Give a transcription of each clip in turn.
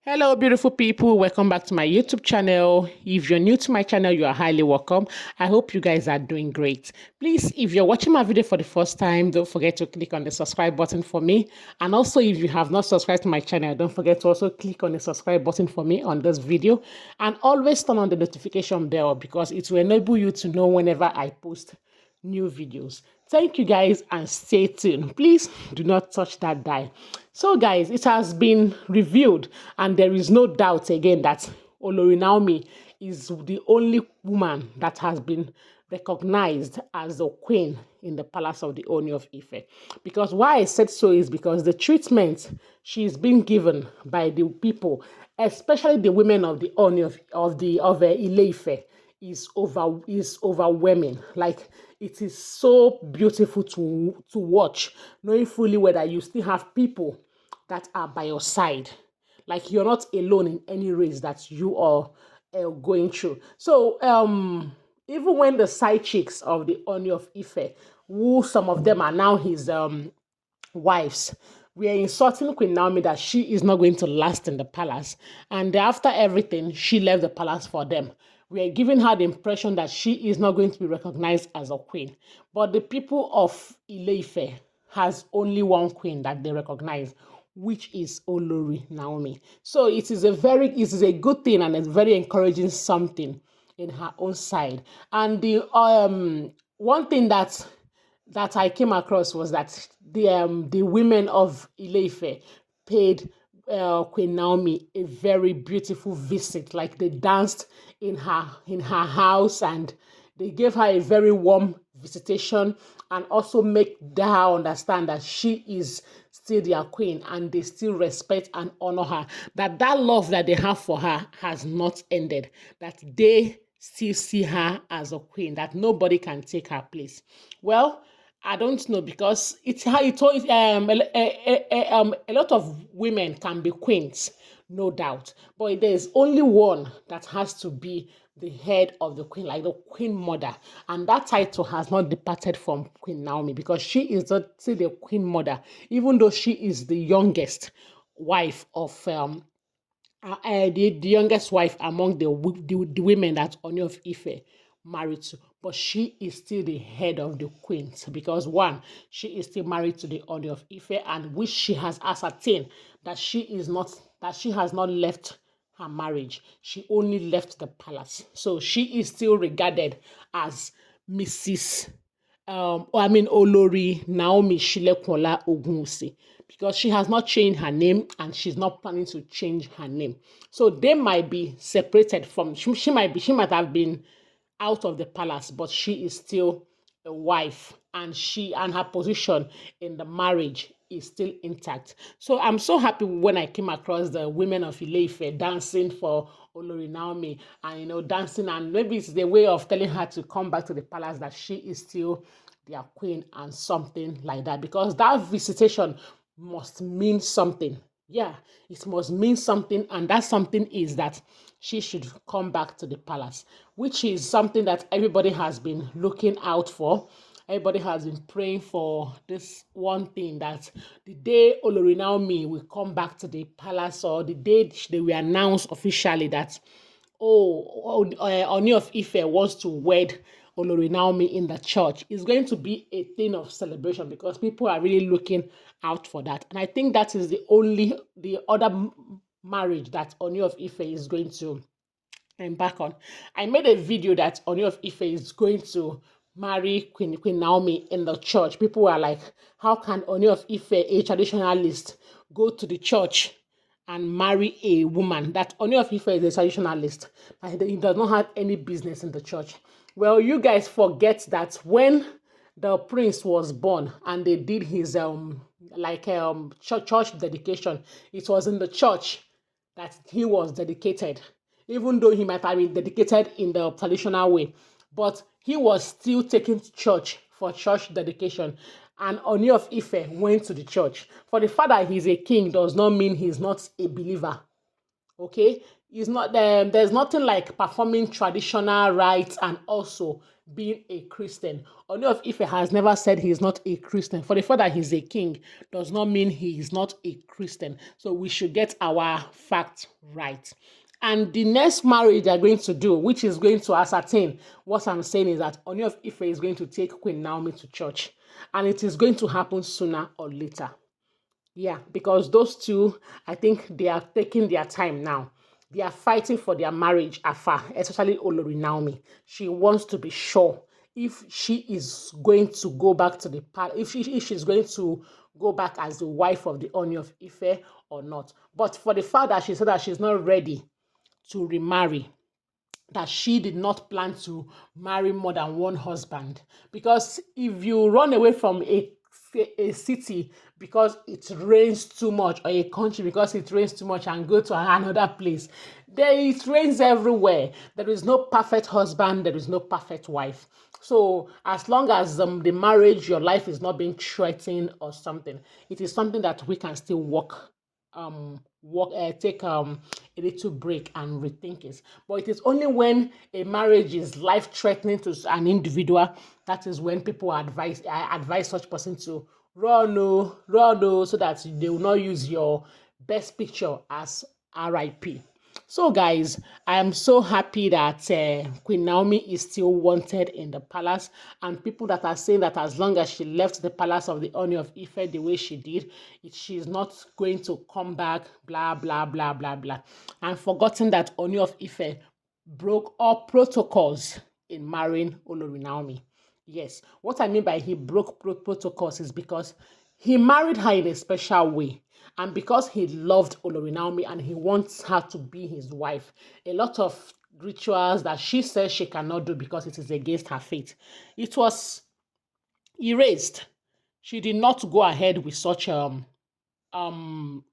Hello, beautiful people. Welcome back to my YouTube channel. If you're new to my channel, you are highly welcome. I hope you guys are doing great. Please, if you're watching my video for the first time, don't forget to click on the subscribe button for me. And also, if you have not subscribed to my channel, don't forget to also click on the subscribe button for me on this video. And always turn on the notification bell because it will enable you to know whenever I post new videos. Thank you guys and stay tuned. Please do not touch that dial. So guys, it has been revealed and there is no doubt again that Olori Naomi is the only woman that has been recognized as the queen in the palace of the Ooni of Ife. Because why I said so is because the treatment she's been given by the people, especially the women of the Ooni of Ile Ife, is overwhelming. Like it is so beautiful to watch, knowing fully whether you still have people that are by your side. Like you're not alone in any race that you are going through. So even when the side chicks of the Ooni of Ife, who some of them are now his wives, we are insulting Queen Naomi that she is not going to last in the palace. And after everything, she left the palace for them. We are giving her the impression that she is not going to be recognized as a queen. But the people of Ile Ife has only one queen that they recognize, which is Olori Naomi. So it is a good thing and it's very encouraging something in her own side. And the one thing that I came across was that the women of Ile Ife paid Queen Naomi a very beautiful visit. Like they danced in her house and they gave her a very warm visitation and also make her understand that she is still their queen and they still respect and honor her. That love that they have for her has not ended. That they still see her as a queen. That nobody can take her place. Well, I don't know because a lot of women can be queens, no doubt, but there's only one that has to be the head of the queen, like the queen mother, and that title has not departed from Queen Naomi because she is still the queen mother, even though she is the youngest wife of the youngest wife among the women that Ooni of Ife married to, but she is still the head of the queens because one, she is still married to the Ooni of Ife, and which she has ascertained that she has not left her marriage. She only left the palace, so she is still regarded as Mrs. Olori Naomi Shilekola Ogunwusi, because she has not changed her name and she's not planning to change her name. So they might be separated from, she might have been out of the palace, but she is still a wife and her position in the marriage is still intact. So I'm so happy when I came across the women of Ile Ife dancing for Olori Naomi and dancing, and maybe it's the way of telling her to come back to the palace that she is still their queen and something like that, because that visitation must mean something. Yeah, it must mean something, and that something is that she should come back to the palace, which is something that everybody has been looking out for. Everybody has been praying for this one thing, that the day Olori Naomi will come back to the palace, or the day they will announce officially that, Ooni of Ife wants to wed Olori Naomi in the church, is going to be a thing of celebration because people are really looking out for that. And I think that is the other marriage that Ooni of Ife is going to embark on. I made a video that Ooni of Ife is going to marry Queen Naomi in the church. People were like, how can Ooni of Ife, a traditionalist, go to the church and marry a woman? That Ooni of Ife is a traditionalist. He does not have any business in the church. Well, you guys forget that when the prince was born and they did his church dedication, it was in the church that he was dedicated, even though he might have been dedicated in the traditional way, but he was still taken to church for church dedication. And Ooni of Ife went to the church. For the fact that he's a king does not mean he's not a believer. Okay, it's not there's nothing like performing traditional rites and also being a Christian. Ooni of Ife has never said he is not a Christian. For the fact that he's a king does not mean he is not a Christian. So we should get our facts right. And the next marriage they're going to do, which is going to ascertain what I'm saying, is that Ooni of Ife is going to take Queen Naomi to church. And it is going to happen sooner or later. Yeah, because those two, I think they are taking their time now. They are fighting for their marriage afar, especially Olori Naomi. She wants to be sure if she is going to go back to the palace, if she's going to go back as the wife of the Ooni of Ife or not. But for the fact that she said that she's not ready to remarry, that she did not plan to marry more than one husband. Because if you run away from a city because it rains too much, or a country because it rains too much, and go to another place, there it rains everywhere. There is no perfect husband, there is no perfect wife. So as long as the marriage, your life is not being threatened or something, it is something that we can still take a little break and rethink it. But it is only when a marriage is life threatening to an individual, that is when people advise such person to run oh, so that they will not use your best picture as RIP. So, guys, I am so happy that Queen Naomi is still wanted in the palace, and people that are saying that as long as she left the palace of the Ooni of Ife the way she did, she's not going to come back, blah, blah, blah, blah, blah. And forgotten that Ooni of Ife broke all protocols in marrying Olori Naomi. Yes, what I mean by he broke protocols is because he married her in a special way. And because he loved Olori Naomi and he wants her to be his wife, a lot of rituals that she says she cannot do because it is against her faith, it was erased. She did not go ahead with such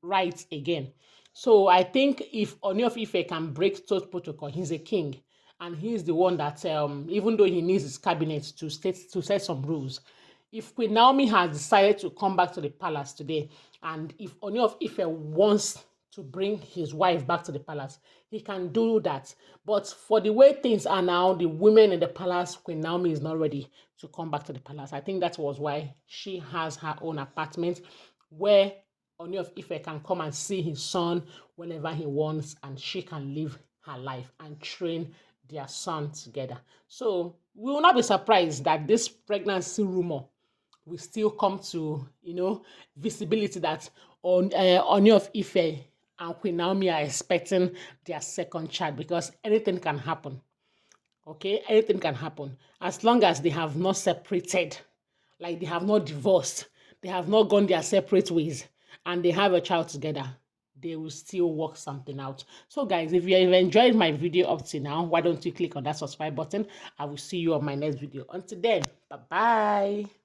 rights again. So I think if Ooni of Ife can break those protocol, he's a king, and he's the one that even though he needs his cabinet to set some rules. If Queen Naomi has decided to come back to the palace today, and if Ooni of Ife wants to bring his wife back to the palace, he can do that. But for the way things are now, the women in the palace, Queen Naomi is not ready to come back to the palace. I think that was why she has her own apartment where Ooni of Ife can come and see his son whenever he wants, and she can live her life and train their son together. So we will not be surprised that this pregnancy rumor will still come to, visibility, that Ooni of Ife and Queen Naomi are expecting their second child, because anything can happen. Okay, anything can happen as long as they have not separated, like they have not divorced, they have not gone their separate ways, and they have a child together. They will still work something out. So, guys, if you have enjoyed my video up to now, why don't you click on that subscribe button? I will see you on my next video. Until then, bye bye.